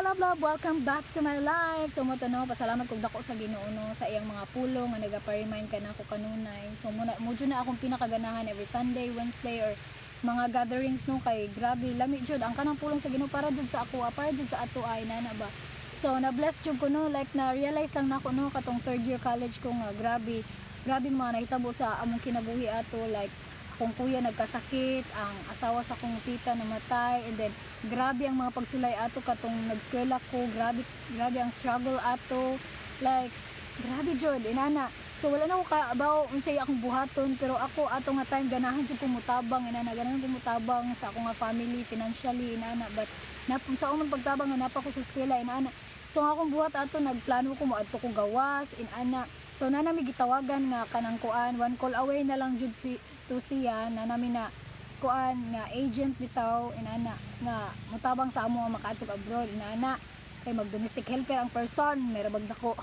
love, love, welcome back to my life. So mo no, pasalamat kog dako sa Ginoo no sa iyang mga pulong nga nagapa-remind ka na ako kanunay. So mo na akong pinakaganahan every Sunday, Wednesday or mga gatherings no kay grabe lami jud ang kanang pulong sa Ginoo para jud sa ako, para jud sa ato ay nana ba. So na bless jud ko no, like na realize lang nako no katong third year college ko nga grabe mga nahitabo sa among kinabuhi ato, like akong kuya nagkasakit, ang asawa sa kong tita namatay, and then grabe ang mga pagsulay ato katong nag-eskwela ko, grabe ang struggle ato, like grabe jud inana. So wala na ko kaabaw unsay akong buhaton, pero ako ato nga time ganahan jud kong mutabang inana, ganahan kong mutabang sa akong nga family financially inana, but sa umang pagtabang nga napa ko sa eskwela inana. So akong buhat ato nagplano ko moadto ko gawas inana. So na nami gitawagan nga kanang kuan, one call away na lang jud siya na nami na kuan nga agent bitaw inana nga mutabang sa amo nga makaadto abroad inana kay mag domestic helper ang person merabag dako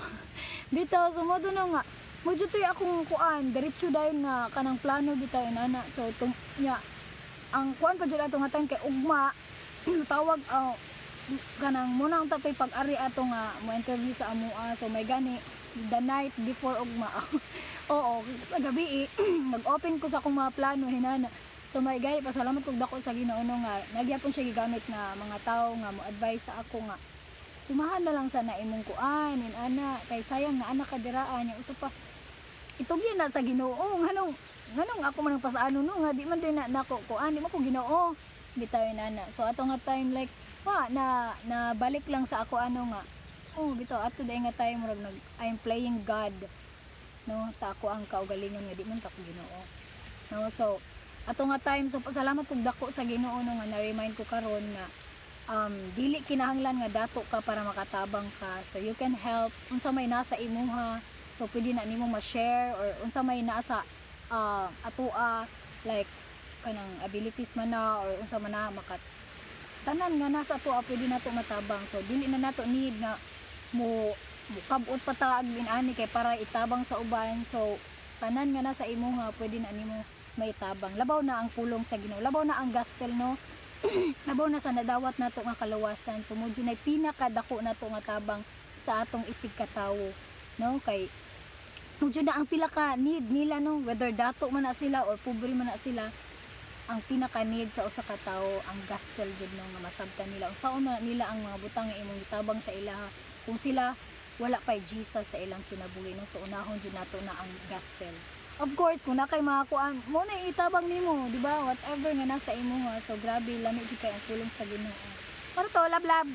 bitaw. So mo no nga mo jud akong kuan diretso dayon nga kanang plano bitaw inana. So nya ang kuan pa jud ato nga time kay ugma tawag kanang muna ang tatay pag-ari ato nga mo interview sa amoa. So may gani the night before ugma oo sa gabi nag-open ko sa akong mga plano hinana. So may gani pasalamat kog dako sa Ginoo nga nagyapon siya gigamit nga mga tao nga mo advise sa ako nga tumahan na lang sana imong kuan inana kay sayang nga anak ka diraan nya usa pa itugyan na sa Ginoo nganong ako man pasaano no nga di man din nako kuan di mo ko Ginoo bitaw inana. So ato nga time like na balik lang sa ako nga bitaw ato day nga time murag I'm playing God no sa ako ang kaugalingon nga di man ta ko Ginoo no. So ato nga time so pasalamat kog dako sa Ginoo no nga na-remind ko karon nga dili kinahanglan nga dato ka para makatabang ka. So you can help unsa may nasa imuha, so pwede na nimo ma-share or unsa may nasa atoa like kanang abilities man na or unsa man na tanan nga nasa atoa pwede nato matabang. So dili na nato need nga mo kabot pataag ani kay para itabang sa uban. So tanan nga nasa imuha pwede na nimo maitabang. Labaw na ang pulong sa Ginoo, labaw na ang gospel no labaw na sa nadawat nato nga kaluwasan. So mo nay pinakadako nato nga tabang sa atong isig katawo no kay mo na ang pila ka need nila no, whether dato man na sila or pobre man na sila, ang pinaka need sa usa ka tawo ang gospel jud no nga masabtan nila unsaon na nila ang mga butang nga imong itabang sa ilaha kung sila wala pa Jesus sa ilang kinabuhi no. So unahon jud nato na ang gospel. Of course kung nakay mga kuan mo na itabang nimo di ba, whatever nga nasa imo ha. So grabe lami gid kay ang pulong sa Ginoo. Para to love